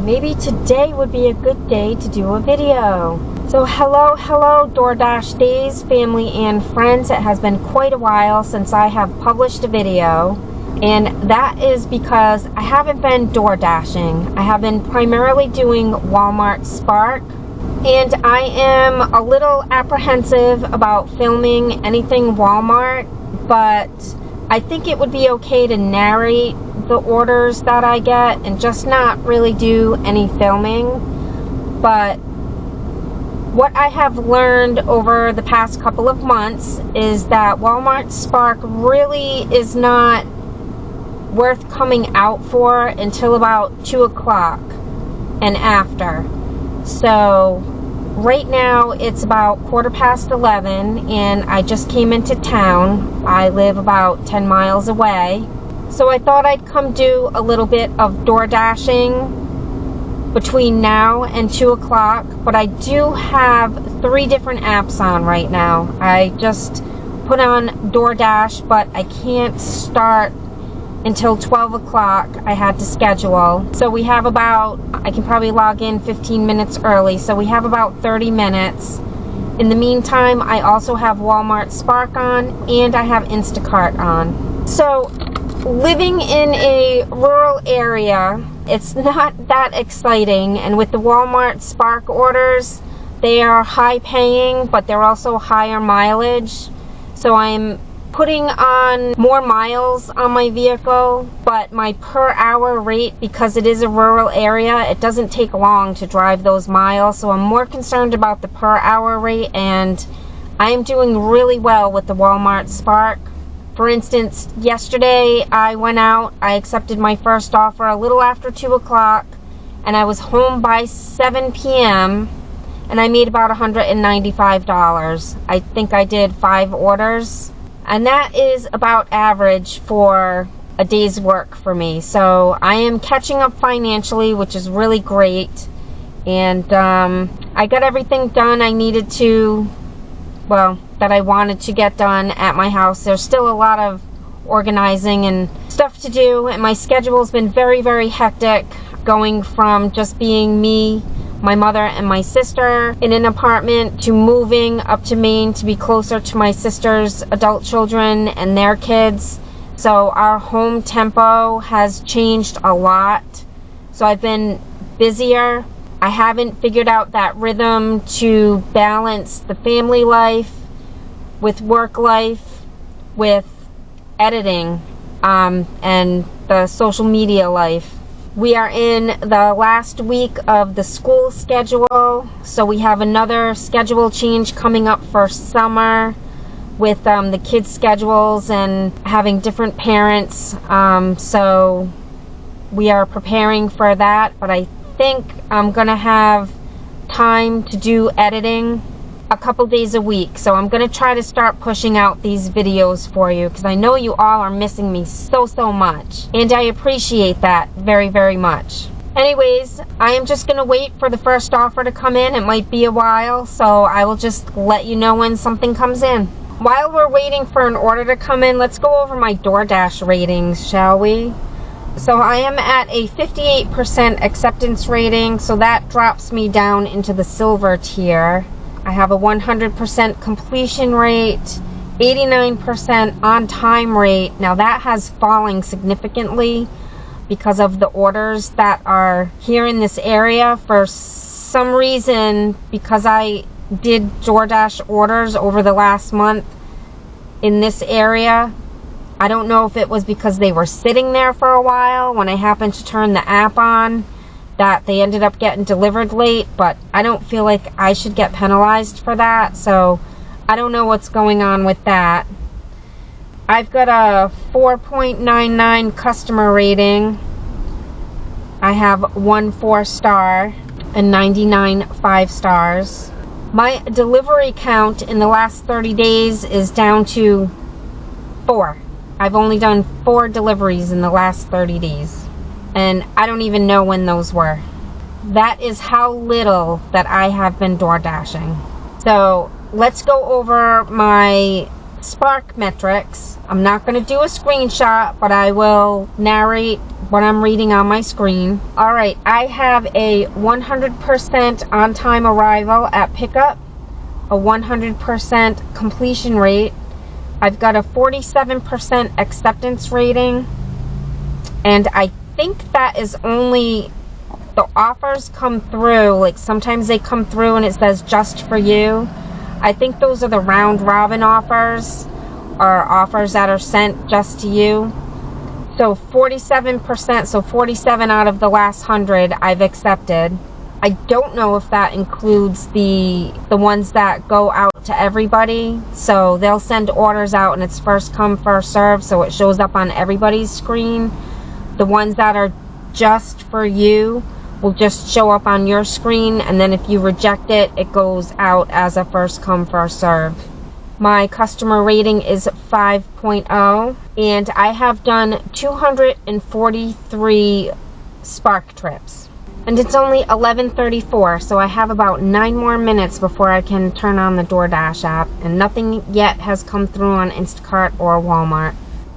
maybe today would be a good day to do a video. So hello DoorDash Daze family and friends. It has been quite a while since I have published a video, and that is because I haven't been door dashing. I have been primarily doing Walmart Spark, and I am a little apprehensive about filming anything Walmart, but I think it would be okay to narrate the orders that I get and just not really do any filming. But what I have learned over the past couple of months is that Walmart Spark really is not worth coming out for until about 2 o'clock and after. So right now it's about 11:15 and I just came into town. I live about 10 miles away. So I thought I'd come do a little bit of door dashing between now and 2 o'clock, but I do have 3 different apps on right now. I just put on DoorDash, but I can't start until 12 o'clock. I had to schedule. So we have about, I can probably log in 15 minutes early, so we have about 30 minutes. In the meantime, I also have Walmart Spark on and I have Instacart on. So living in a rural area, it's not that exciting, and with the Walmart Spark orders, they are high paying, but they're also higher mileage. So I'm putting on more miles on my vehicle, but my per hour rate, because it is a rural area, it doesn't take long to drive those miles. So I'm more concerned about the per hour rate, and I am doing really well with the Walmart Spark. For instance, yesterday I went out, I accepted my first offer a little after 2 o'clock, and I was home by 7 p.m. and I made about $195. I think I did 5 orders, and that is about average for a day's work for me. So I am catching up financially, which is really great, and I got everything done I needed to, well, that I wanted to get done at my house. There's still a lot of organizing and stuff to do, and my schedule's been very, very hectic, going from just being me, my mother, and my sister in an apartment to moving up to Maine to be closer to my sister's adult children and their kids. So our home tempo has changed a lot. So I've been busier. I haven't figured out that rhythm to balance the family life with work life, with editing, and the social media life. We are in the last week of the school schedule, so we have another schedule change coming up for summer with the kids' schedules and having different parents. So we are preparing for that, but I think I'm gonna have time to do editing a couple days a week. So I'm gonna try to start pushing out these videos for you, because I know you all are missing me so much, and I appreciate that very, very much. Anyways, I am just gonna wait for the first offer to come in. It might be a while, so I will just let you know when something comes in. While we're waiting for an order to come in, let's go over my DoorDash ratings, shall we? So I am at a 58% acceptance rating, so that drops me down into the silver tier. I have a 100% completion rate, 89% on-time rate. Now that has fallen significantly because of the orders that are here in this area. For some reason, because I did DoorDash orders over the last month in this area, I don't know if it was because they were sitting there for a while when I happened to turn the app on, that they ended up getting delivered late, but I don't feel like I should get penalized for that, so I don't know what's going on with that. I've got a 4.99 customer rating. I have 1 4-star and 99 5 stars. My delivery count in the last 30 days is down to 4. I've only done 4 deliveries in the last 30 days. And I don't even know when those were. That is how little that I have been door dashing. So let's go over my Spark metrics. I'm not going to do a screenshot, but I will narrate what I'm reading on my screen. Alright, I have a 100% on-time arrival at pickup, a 100% completion rate. I've got a 47% acceptance rating, and I think that is only the offers come through. Like sometimes they come through and it says just for you. I think those are the round robin offers, or offers that are sent just to you. So 47%, so 47 out of the last 100 I've accepted. I don't know if that includes the ones that go out to everybody. So they'll send orders out and it's first come, first serve, so it shows up on everybody's screen. The ones that are just for you will just show up on your screen, and then if you reject it, it goes out as a first come, first serve. My customer rating is 5.0, and I have done 243 Spark trips. And it's only 11:34, so I have about 9 more minutes before I can turn on the DoorDash app, and nothing yet has come through on Instacart or Walmart.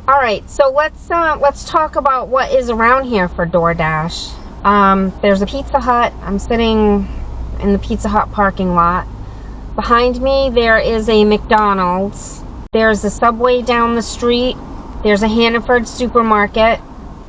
Alright, so let's talk about what is around here for DoorDash. There's a Pizza Hut. I'm sitting in the Pizza Hut parking lot. Behind me there is a McDonald's. There's a Subway down the street. There's a Hannaford supermarket.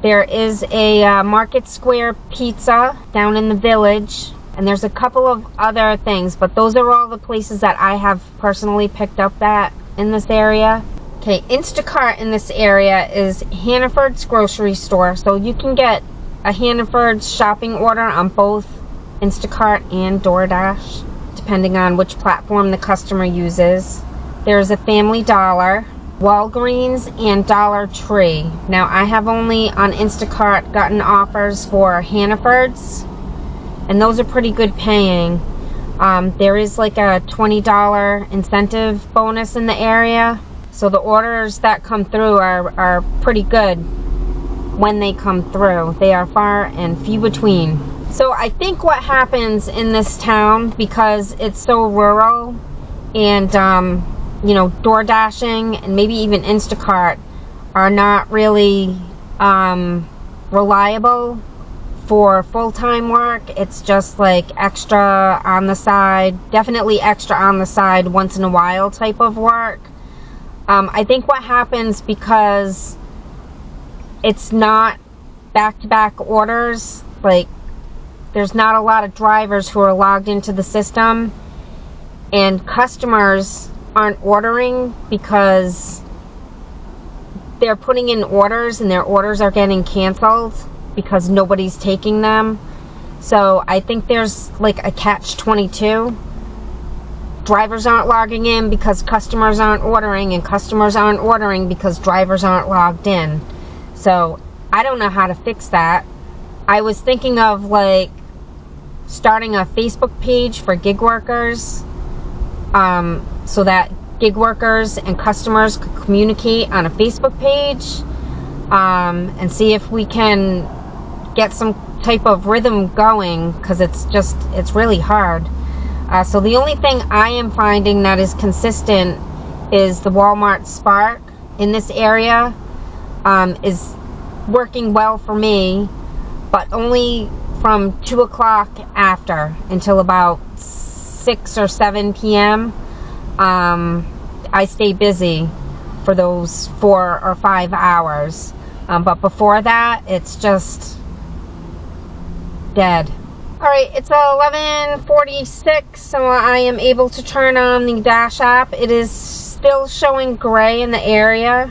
There is a Market Square Pizza down in the village. And there's a couple of other things, but those are all the places that I have personally picked up that in this area. Okay, Instacart in this area is Hannaford's grocery store, so you can get a Hannaford's shopping order on both Instacart and DoorDash, depending on which platform the customer uses. There's a Family Dollar, Walgreens, and Dollar Tree. Now, I have only on Instacart gotten offers for Hannaford's, and those are pretty good paying. There is like a $20 incentive bonus in the area, so the orders that come through are pretty good. When they come through, they are far and few between. So I think what happens in this town, because it's so rural, and you know, DoorDashing and maybe even Instacart are not really reliable for full-time work. It's just like extra on the side, definitely extra on the side once in a while type of work. I think what happens, because it's not back-to-back orders, like there's not a lot of drivers who are logged into the system, and customers aren't ordering because they're putting in orders and their orders are getting canceled because nobody's taking them. So I think there's like a catch-22. Drivers aren't logging in because customers aren't ordering, and customers aren't ordering because drivers aren't logged in. So I don't know how to fix that. I was thinking of like starting a Facebook page for gig workers, so that gig workers and customers could communicate on a Facebook page, and see if we can get some type of rhythm going, because it's really hard. So the only thing I am finding that is consistent is the Walmart Spark in this area is working well for me, but only from 2 o'clock after until about 6 or 7 p.m. I stay busy for those 4 or 5 hours. But before that, it's just dead. Alright, it's 11:46, so I am able to turn on the Dash app. It is still showing gray in the area,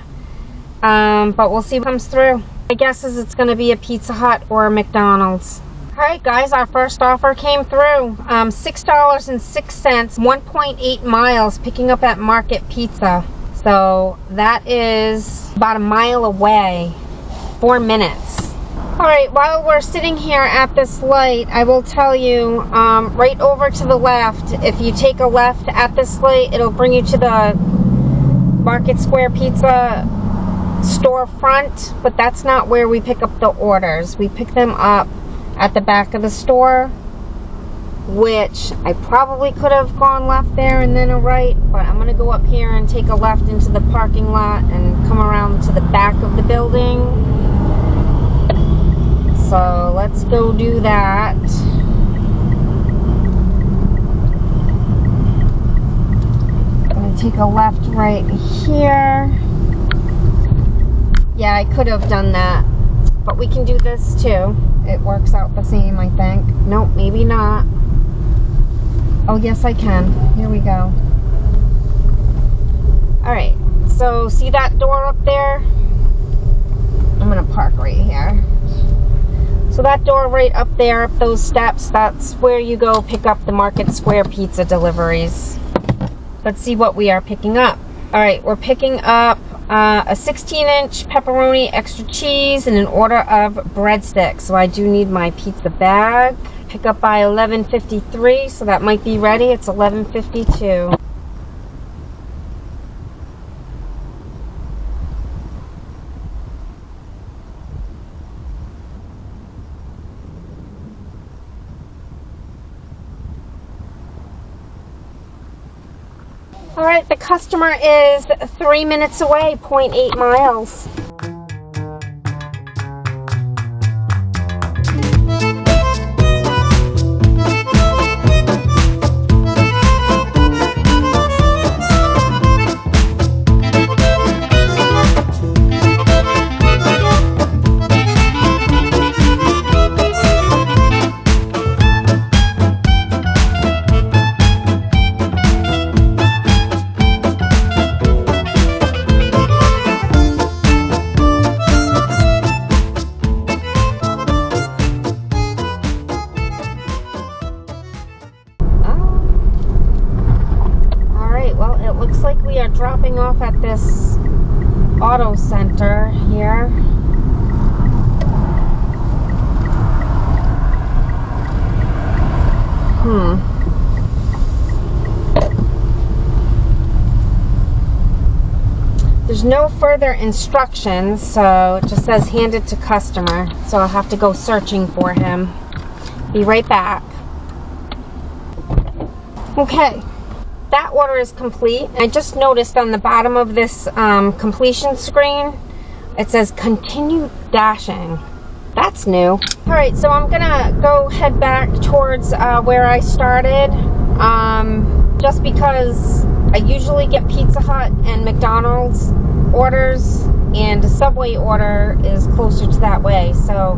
but we'll see what comes through. My guess is it's going to be a Pizza Hut or a McDonald's. Alright guys, our first offer came through. $6.06, 1.8 miles, picking up at Market Pizza. So that is about a mile away, 4 minutes. Alright, while we're sitting here at this light, I will tell you, right over to the left, if you take a left at this light, it'll bring you to the Market Square Pizza storefront, but that's not where we pick up the orders. We pick them up at the back of the store. which I probably could have gone left there and then a right, but I'm gonna go up here and take a left into the parking lot and come around to the back of the building. So let's go do that. I'm gonna take a left right here. Yeah, I could have done that, but we can do this too. It works out the same, I think. Nope, maybe not. Oh, yes, I can. Here we go. All right, so see that door up there? I'm gonna park right here. So that door right up there, up those steps, that's where you go pick up the Market Square pizza deliveries. Let's see what we are picking up. All right, we're picking up a 16-inch pepperoni, extra cheese, and an order of breadsticks. So I do need my pizza bag. Pick up by 11:53, so that might be ready. It's 11:52. All right, the customer is 3 minutes away, 0.8 miles. Dropping off at this auto center here. There's no further instructions, so it just says hand it to customer. So I'll have to go searching for him. Be right back. Okay. That order is complete. I just noticed on the bottom of this completion screen, it says continue dashing. That's new. All right, so I'm gonna go head back towards where I started, just because I usually get Pizza Hut and McDonald's orders, and a Subway order is closer to that way. So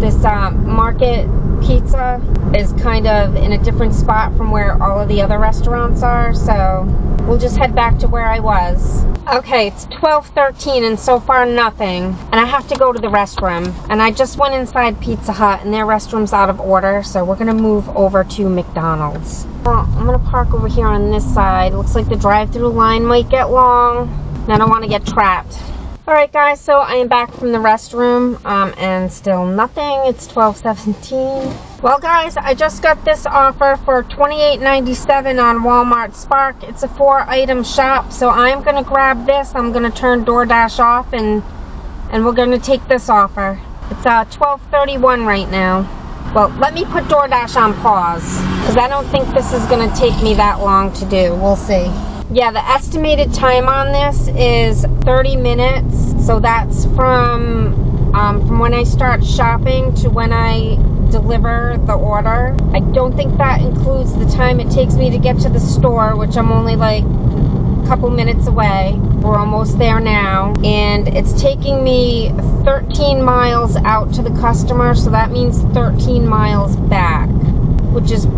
this Market Pizza is kind of in a different spot from where all of the other restaurants are, so we'll just head back to where I was. Okay, it's 12:13 and so far nothing, and I have to go to the restroom, and I just went inside Pizza Hut and their restroom's out of order, so we're gonna move over to McDonald's. Well, I'm gonna park over here on this side. Looks like the drive-through line might get long, and I don't want to get trapped. Alright guys, so I am back from the restroom, and still nothing. It's 12:17. Well guys, I just got this offer for $28.97 on Walmart Spark. It's a 4-item shop, so I'm going to grab this. I'm going to turn DoorDash off, and we're going to take this offer. It's 12:31 right now. Well, let me put DoorDash on pause, because I don't think this is going to take me that long to do. We'll see. Yeah, the estimated time on this is 30 minutes. So that's from when I start shopping to when I deliver the order. I don't think that includes the time it takes me to get to the store, which I'm only like a couple minutes away. We're almost there now. And it's taking me 13 miles out to the customer, so that means 13 miles back, which is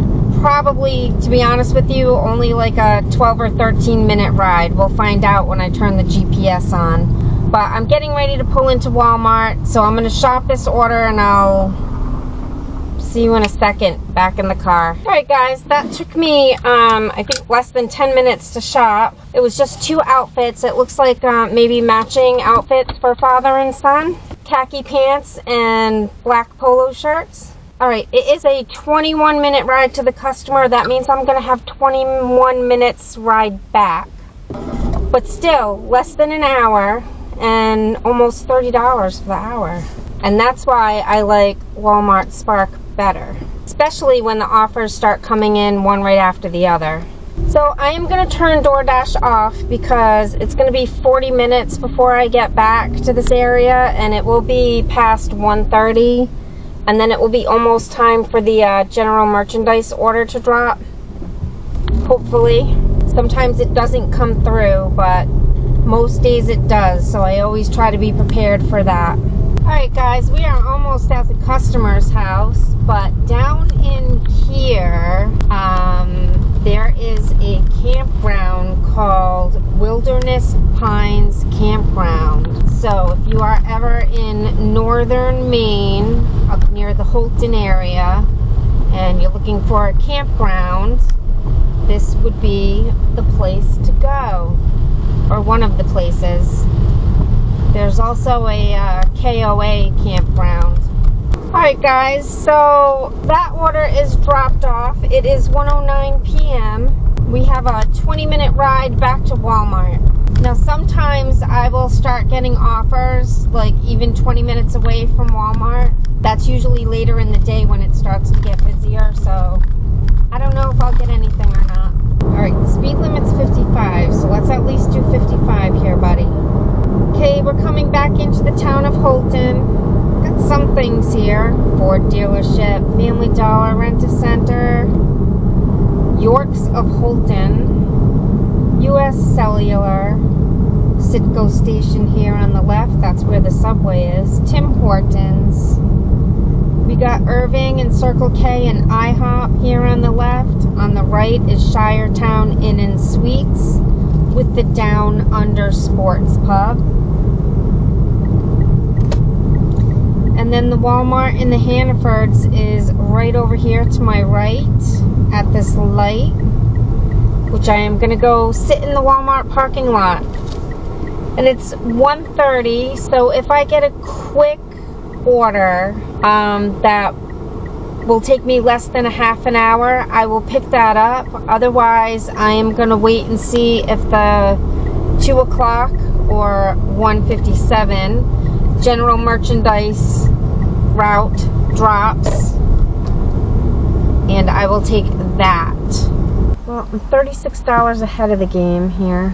probably, to be honest with you, only like a 12 or 13 minute ride. We'll find out when I turn the GPS on. But I'm getting ready to pull into Walmart, so I'm going to shop this order, and I'll see you in a second back in the car. Alright guys, that took me I think less than 10 minutes to shop. It was just 2 outfits. It looks like maybe matching outfits for father and son. Khaki pants and black polo shirts. Alright, it is a 21-minute ride to the customer. That means I'm going to have 21 minutes ride back. But still, less than an hour, and almost $30 for the hour. And that's why I like Walmart Spark better. especially when the offers start coming in one right after the other. So I am going to turn DoorDash off because it's going to be 40 minutes before I get back to this area, and it will be past 1:30, and then it will be almost time for the general merchandise order to drop, hopefully. Sometimes it doesn't come through, but most days it does, so I always try to be prepared for that. Alright guys, we are almost at the customer's house, but down in here, there is a campground called Wilderness Pines Campground. So if you are ever in northern Maine, up near the Holton area, and you're looking for a campground, this would be the place to go, or one of the places. There's also a KOA campground. Alright guys, so that order is dropped off. It is 1:09 p.m. We have a 20-minute ride back to Walmart. Now sometimes I will start getting offers like even 20 minutes away from Walmart. That's usually later in the day when it starts to get busier, so I don't know if I'll get anything or not. Alright, the speed limit's 55, so let's at least do 55 here, buddy. Okay, we're coming back into the town of Holton. Got some things here. Ford dealership, Family Dollar, Rent-A-Center, Yorks of Holton, U.S. Cellular, Citgo station here on the left. That's where the subway is. Tim Hortons. We got Irving and Circle K and IHOP here on the left. On the right is Shiretown Inn and Suites with the Down Under Sports Pub. And then the Walmart in the Hannafords is right over here to my right at this light, which I am going to go sit in the Walmart parking lot. And it's 1:30, so if I get a quick order that will take me less than a half an hour, I will pick that up. Otherwise, I am going to wait and see if the 2 o'clock or 1:57 general merchandise route drops, and I will take that. Well, I'm $36 ahead of the game here.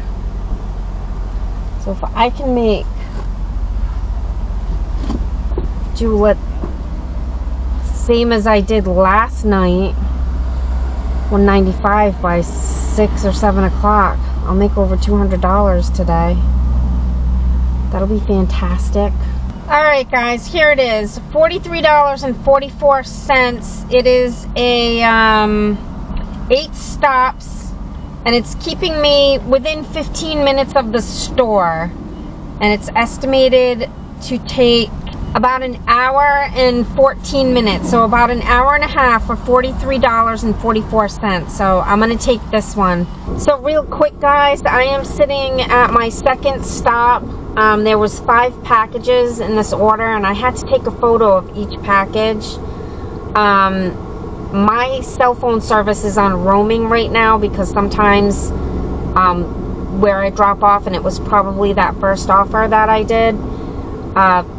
So if I can do what same as I did last night, 195 by 6 or 7 o'clock, I'll make over $200 today. That'll be fantastic. Alright guys, here it is, $43.44. It is a 8 stops, and it's keeping me within 15 minutes of the store, and it's estimated to take about an hour and 14 minutes, so about an hour and a half for $43.44. So I'm gonna take this one. So real quick guys, I am sitting at my second stop. There was 5 packages in this order, and I had to take a photo of each package. My cell phone service is on roaming right now because sometimes where I drop off, and it was probably that first offer that I did,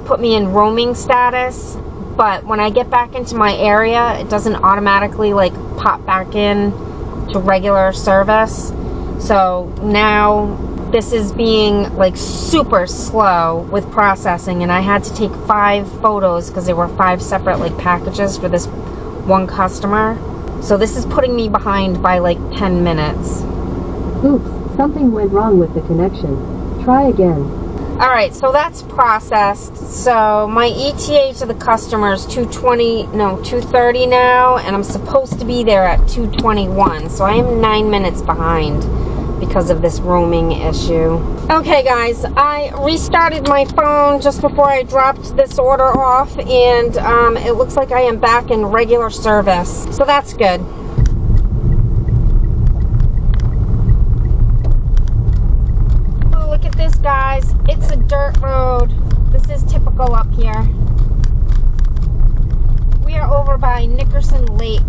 put me in roaming status, but when I get back into my area, it doesn't automatically like pop back in to regular service. So now this is being like super slow with processing, and I had to take 5 photos because there were 5 separate like packages for this one customer. So this is putting me behind by like 10 minutes. Oops, something went wrong with the connection. Try again. Alright, so that's processed. So my ETA to the customer is 2:30 now, and I'm supposed to be there at 2:21. So I am 9 minutes behind because of this roaming issue. Okay guys, I restarted my phone just before I dropped this order off, and it looks like I am back in regular service. So that's good. Look at this guys, it's a dirt road. This is typical up here. We are over by Nickerson Lake.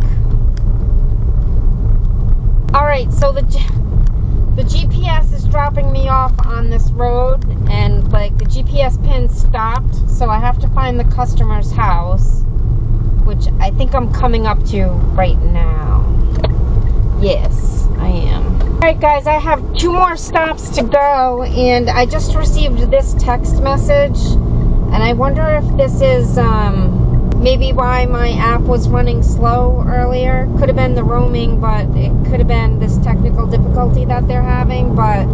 Alright, so the GPS is dropping me off on this road, and like the GPS pin stopped, so I have to find the customer's house, which I think I'm coming up to right now. Yes, I am. Alright guys, I have 2 more stops to go, and I just received this text message, and I wonder if this is maybe why my app was running slow earlier. Could have been the roaming, but it could have been this technical difficulty that they're having, but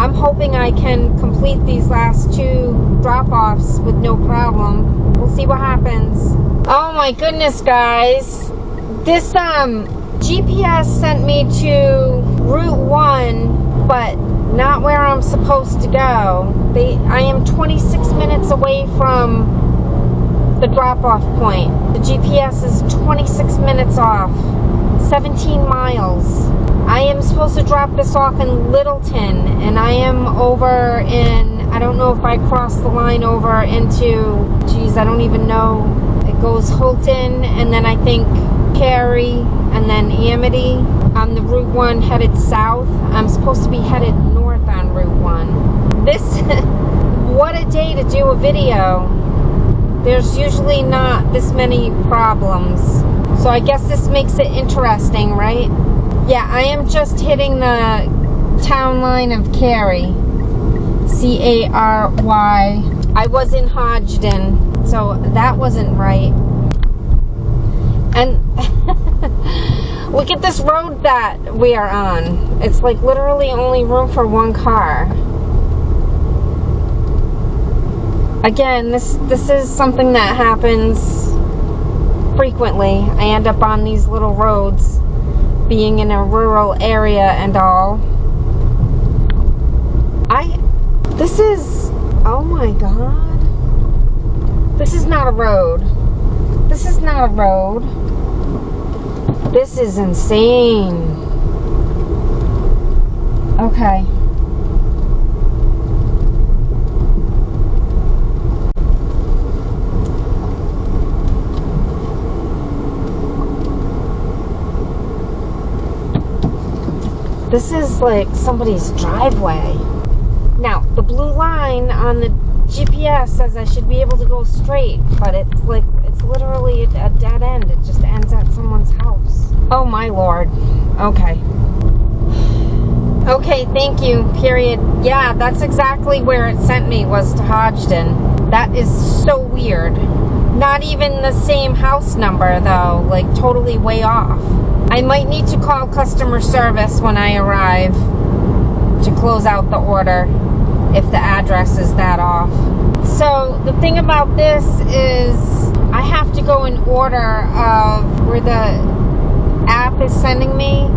I'm hoping I can complete these last 2 drop-offs with no problem. We'll see what happens. Oh my goodness, guys. This GPS sent me to Route 1, but not where I'm supposed to go. I am 26 minutes away from the drop-off point. The GPS is 26 minutes off. 17 miles. I am supposed to drop this off in Littleton, and I am over in, I don't know if I crossed the line over into, geez, I don't even know. It goes Holton, and then I think Cary, and then Amity on the Route 1 headed south. I'm supposed to be headed north on Route 1. This, what a day to do a video. There's usually not this many problems. So I guess this makes it interesting, right? Yeah, I am just hitting the town line of Cary. Cary. I was in Hodgdon, so that wasn't right. And look at this road that we are on. It's like literally only room for 1 car. Again, this is something that happens frequently. I end up on these little roads, being in a rural area and all. This is, oh my god. This is not a road. This is not a road. This is insane. Okay. This is like somebody's driveway. Now, the blue line on the GPS says I should be able to go straight, but it's like, it's literally a dead end. It just ends at someone's house. Oh my lord. Okay. Okay, thank you, period. Yeah, that's exactly where it sent me, was to Hodgdon. That is so weird. Not even the same house number, though. Like, totally way off. I might need to call customer service when I arrive to close out the order if the address is that off. So the thing about this is I have to go in order of where the app is sending me.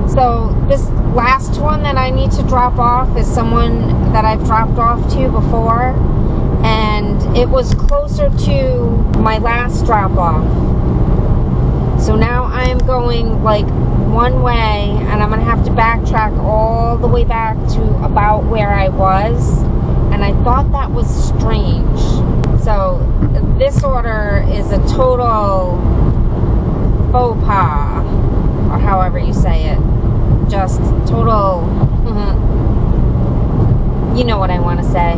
So this last one that I need to drop off is someone that I've dropped off to before, and it was closer to my last drop off. So now I'm going like one way, and I'm gonna have to backtrack all the way back to about where I was, and I thought that was strange. So this order is a total faux pas, or however you say it. Just total, you know what I want to say.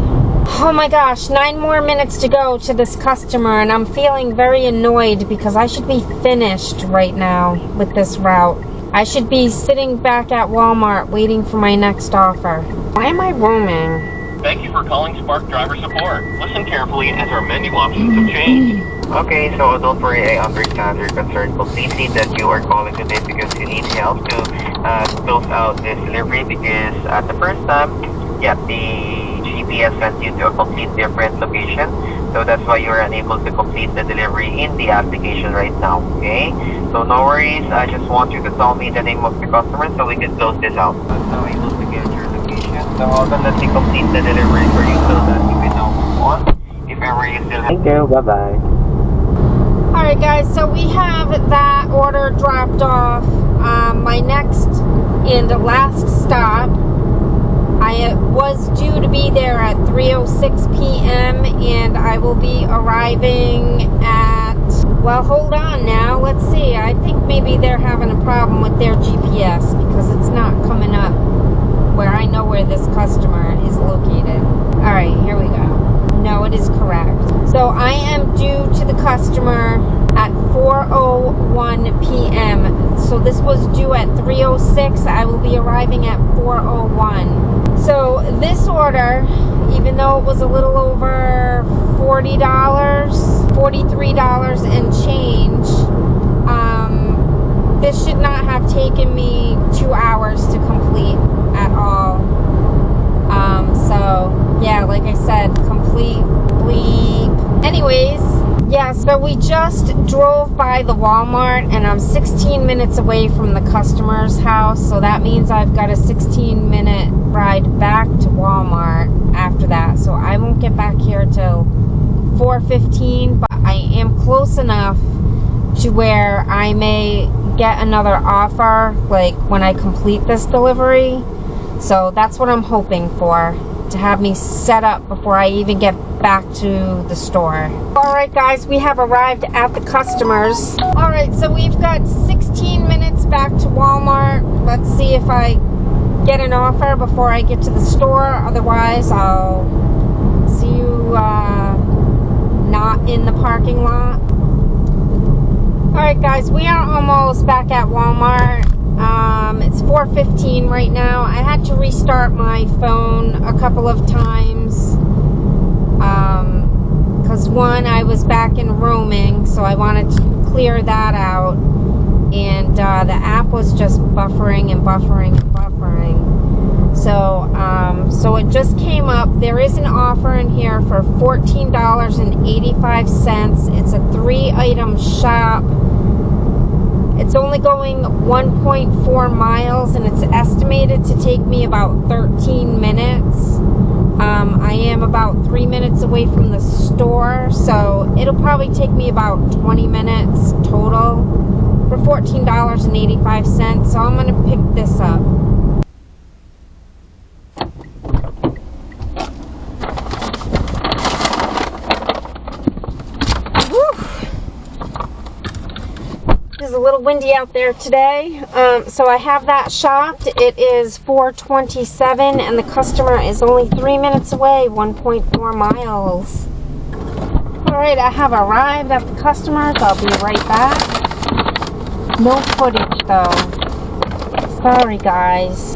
Oh my gosh, 9 more minutes to go to this customer, and I'm feeling very annoyed because I should be finished right now with this route. I should be sitting back at Walmart waiting for my next offer. Why am I roaming? Thank you for calling Spark Driver Support. Listen carefully as our menu options have changed. Okay, so don't worry, I understand your concern completely that you are calling today because you need help to close out this delivery, because at the first time, yeah, the GPS sent you to a complete different location. So that's why you are unable to complete the delivery in the application right now, okay? So no worries, I just want you to tell me the name of the customer so we can close this out. I'm now able to get your location, so I'll let me complete the delivery for you so that you can now move on. If ever you still have... Thank you, bye-bye. Alright guys, so we have that order dropped off. My next and last stop, I was due to be there at 3:06 p.m. and I will be arriving at, well, hold on now, let's see. I think maybe they're having a problem with their GPS because it's not coming up where I know where this customer is located. Alright, here we go. No, No, it is correct. So I am due to the customer at 4:01 p.m. So this was due at 3:06. I will be arriving at 4:01. So this order, even though it was a little over $40, $43 and change, this should not have taken me 2 hours to complete at all. So yeah, like I said, complete bleep. Anyways, yeah, so we just drove by the Walmart and I'm 16 minutes away from the customer's house, so that means I've got a 16-minute ride back to Walmart after that. So I won't get back here till 4:15, but I am close enough to where I may get another offer like when I complete this delivery. So that's what I'm hoping for, to have me set up before I even get back to the store. Alright guys, we have arrived at the customers. Alright, so we've got 16 minutes back to Walmart. Let's see if I get an offer before I get to the store. Otherwise, I'll see you not in the parking lot. Alright guys, we are almost back at Walmart. It's 4:15 right now. I had to restart my phone a couple of times because one, I was back in roaming, so I wanted to clear that out, and the app was just buffering and buffering and buffering. So it just came up. There is an offer in here for $14.85. It's a 3-item shop. It's only going 1.4 miles and it's estimated to take me about 13 minutes. I am about 3 minutes away from the store, so it'll probably take me about 20 minutes total for $14.85. So I'm going to pick this up. It's a little windy out there today, so I have that shopped. It is 4:27 and the customer is only 3 minutes away, 1.4 miles. Alright, I have arrived at the customer's. I'll be right back. No footage though. Sorry guys.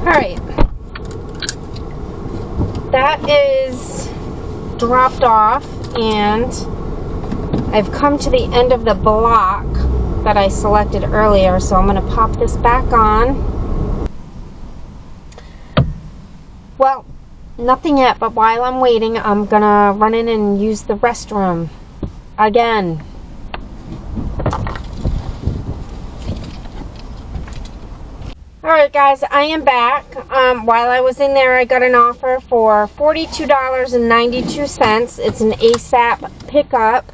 Alright. That is dropped off, and I've come to the end of the block that I selected earlier, so I'm going to pop this back on. Well, nothing yet, but while I'm waiting, I'm going to run in and use the restroom again. Alright guys, I am back. While I was in there, I got an offer for $42.92. It's an ASAP pickup.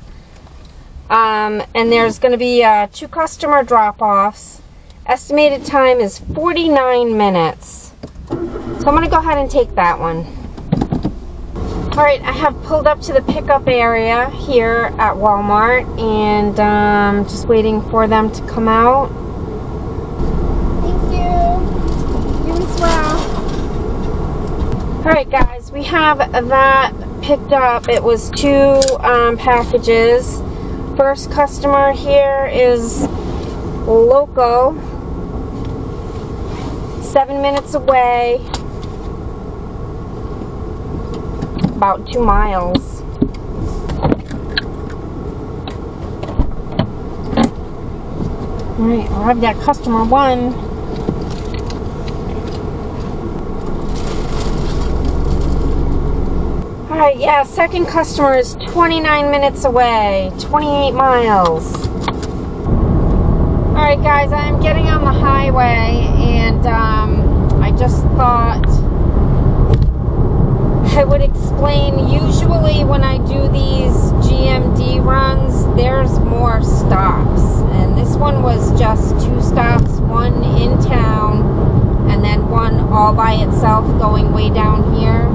And there's going to be 2 customer drop-offs. Estimated time is 49 minutes. So I'm going to go ahead and take that one. Alright, I have pulled up to the pickup area here at Walmart, and just waiting for them to come out. Alright guys, we have that picked up. It was 2 packages. First customer here is local, 7 minutes away, about 2 miles. Alright, arrived at customer 1. Alright, yeah, second customer is 29 minutes away, 28 miles. Alright guys, I'm getting on the highway, and I just thought I would explain. Usually when I do these GMD runs, there's more stops, and this one was just 2 stops, one in town and then one all by itself going way down here.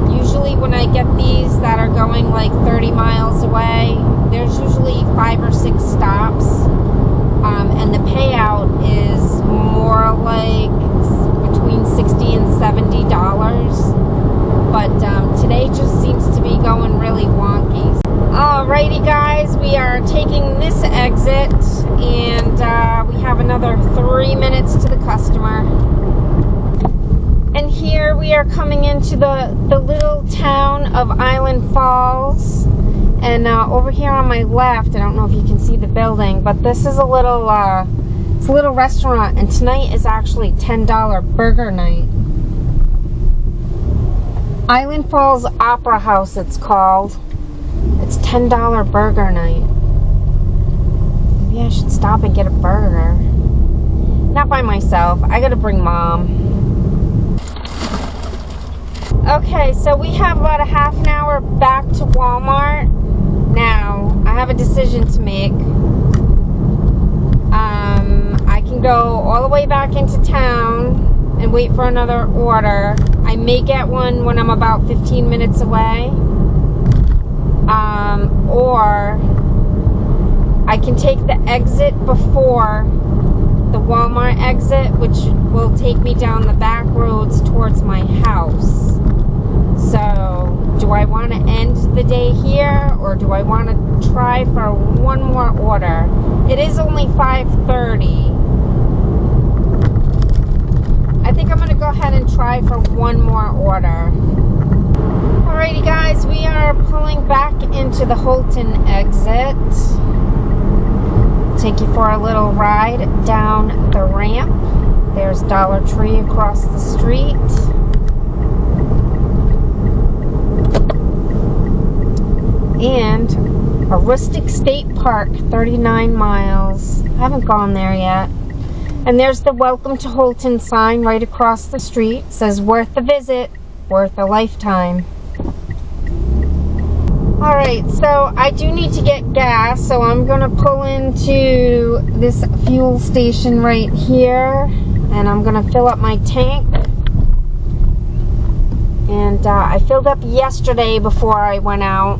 Usually when I get these that are going like 30 miles away, there's usually 5 or 6 stops, and the payout is more more like between $60 and $70. But today just seems to be going really wonky. Alrighty guys, we are taking this exit, and we have another 3 minutes to the customer. And here we are coming into the little town of Island Falls. And over here on my left, I don't know if you can see the building, but this is a little it's a little restaurant, and tonight is actually $10 burger night. Island Falls Opera House, it's called. It's $10 burger night. Maybe I should stop and get a burger. Not by myself. I gotta bring Mom. Okay, so we have about a half an hour back to Walmart. Now, I have a decision to make. I can go all the way back into town and wait for another order. I may get one when I'm about 15 minutes away. Or I can take the exit before the Walmart exit, which will take me down the back roads towards my house. So, do I want to end the day here, or do I want to try for one more order? It is only 5:30. I think I'm going to go ahead and try for one more order. Alrighty guys, we are pulling back into the Holton exit. Take you for a little ride down the ramp. There's Dollar Tree across the street. And a rustic state park, 39 miles. I haven't gone there yet. And there's the Welcome to Holton sign right across the street. It says worth a visit, worth a lifetime. Alright, so I do need to get gas, so I'm going to pull into this fuel station right here, and I'm going to fill up my tank. And I filled up yesterday before I went out.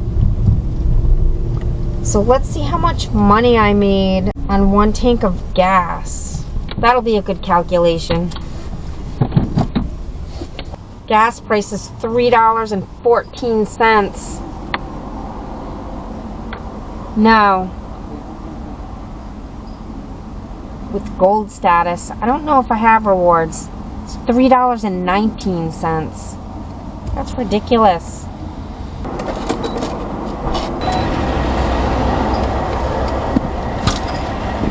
So let's see how much money I made on one tank of gas. That'll be a good calculation. Gas price is $3.14. No. With gold status, I don't know if I have rewards. It's $3.19. That's ridiculous.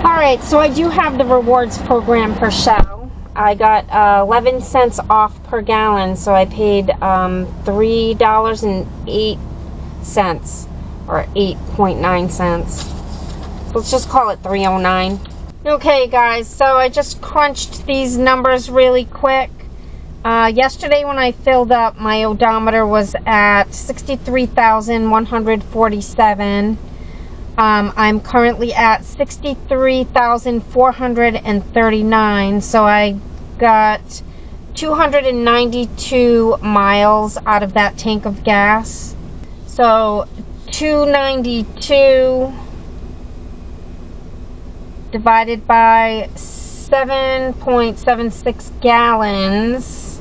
Alright, so I do have the rewards program for Shell. I got 11 cents off per gallon, so I paid $3.08 or 8.9 cents. Let's just call it $3.09. Okay guys, so I just crunched these numbers really quick. Yesterday when I filled up, my odometer was at 63,147. I'm currently at 63,439, so I got 292 miles out of that tank of gas. So 292 divided by 7.76 gallons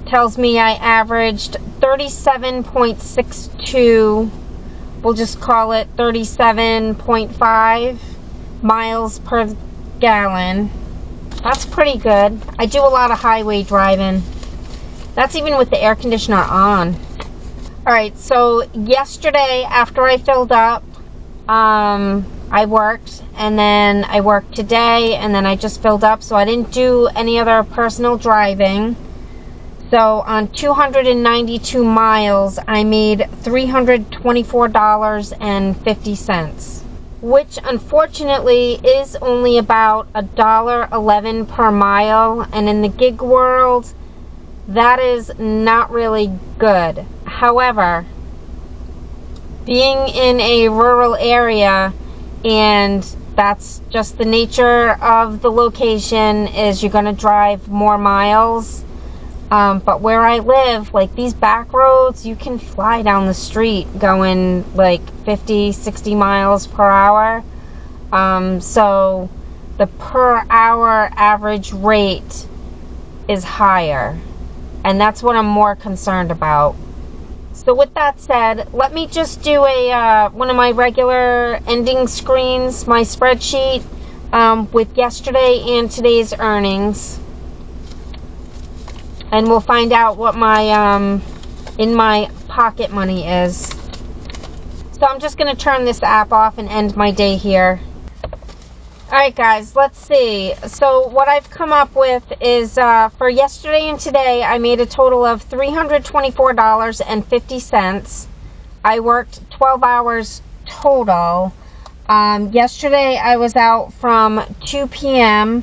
tells me I averaged 37.62. We'll just call it 37.5 miles per gallon. That's pretty good. I do a lot of highway driving. That's even with the air conditioner on. Alright, so yesterday after I filled up, I worked, and then I worked today, and then I just filled up, so I didn't do any other personal driving. So on 292 miles, I made $324.50, which unfortunately is only about $1.11 per mile, and in the gig world, that is not really good. However, being in a rural area, and that's just the nature of the location, is you're going to drive more miles. But where I live, like these back roads, you can fly down the street going like 50, 60 miles per hour. So the per hour average rate is higher. And that's what I'm more concerned about. So with that said, let me just do a one of my regular ending screens, my spreadsheet with yesterday and today's earnings. And we'll find out what my in my pocket money is. So I'm just going to turn this app off and end my day here. Alright guys, let's see. So what I've come up with is for yesterday and today I made a total of $324.50. I worked 12 hours total. Yesterday I was out from 2 p.m.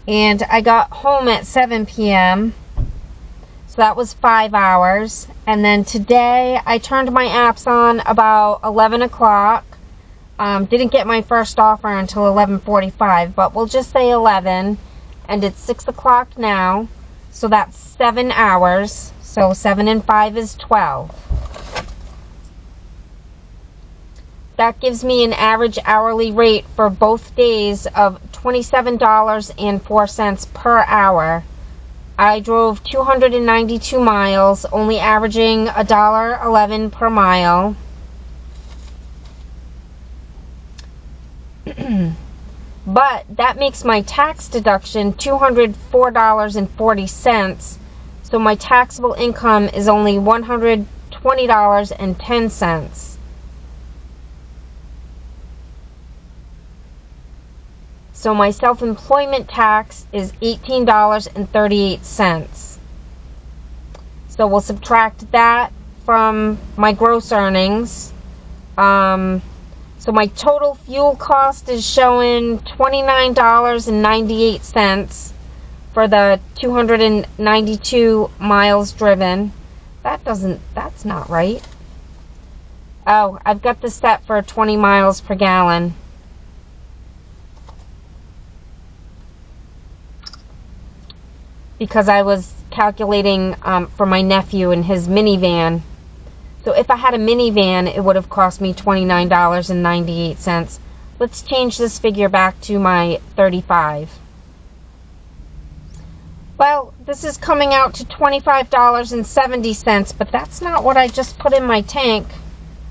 and I got home at 7 p.m. So that was 5 hours. And then today I turned my apps on about 11 o'clock. Didn't get my first offer until 11:45, but we'll just say 11. And it's 6 o'clock now. So that's 7 hours. So 7 and 5 is 12. That gives me an average hourly rate for both days of $27.04 per hour. I drove 292 miles, only averaging $1.11 per mile. But that makes my tax deduction $204.40. So my taxable income is only $120.10. So my self-employment tax is $18.38. So we'll subtract that from my gross earnings. So my total fuel cost is showing $29.98 for the 292 miles driven. That's not right. Oh, I've got this set for 20 miles per gallon. Because I was calculating for my nephew and his minivan. So if I had a minivan, it would have cost me $29.98. Let's change this figure back to my 35. Well, this is coming out to $25.70, but that's not what I just put in my tank.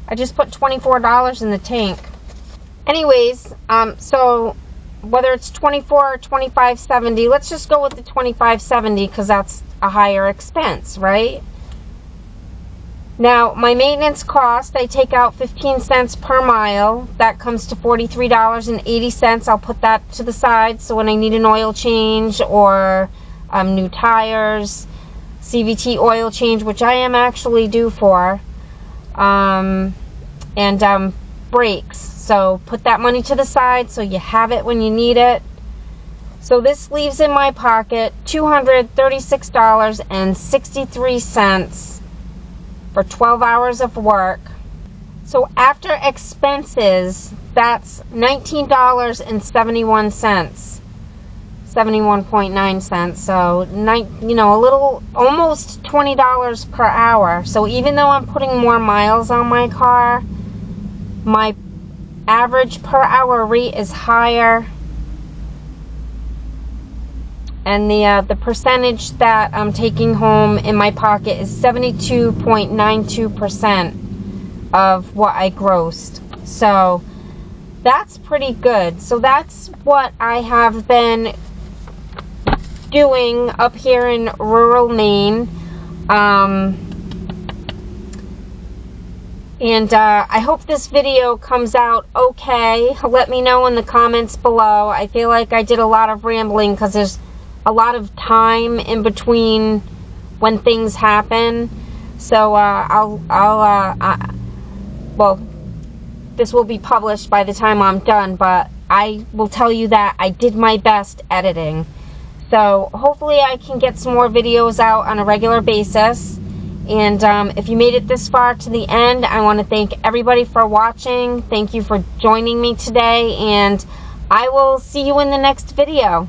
I just put $24 in the tank. Anyways, so whether it's 24 or 25.70, let's just go with the 25.70 because that's a higher expense, right? Now, my maintenance cost, I take out 15 cents per mile. That comes to $43.80. I'll put that to the side so when I need an oil change or new tires, CVT oil change, which I am actually due for, and brakes. So put that money to the side so you have it when you need it. So this leaves in my pocket $236.63 for 12 hours of work. So after expenses, that's $19.71, 71.9 cents. So, a little, almost $20 per hour. So even though I'm putting more miles on my car, my average per hour rate is higher. And the percentage that I'm taking home in my pocket is 72.92% of what I grossed. So that's pretty good. So that's what I have been doing up here in rural Maine. And I hope this video comes out okay. Let me know in the comments below. I feel like I did a lot of rambling because there's a lot of time in between when things happen. So well, this will be published by the time I'm done, but I will tell you that I did my best editing. So hopefully I can get some more videos out on a regular basis. And if you made it this far to the end, I want to thank everybody for watching. Thank you for joining me today, and I will see you in the next video.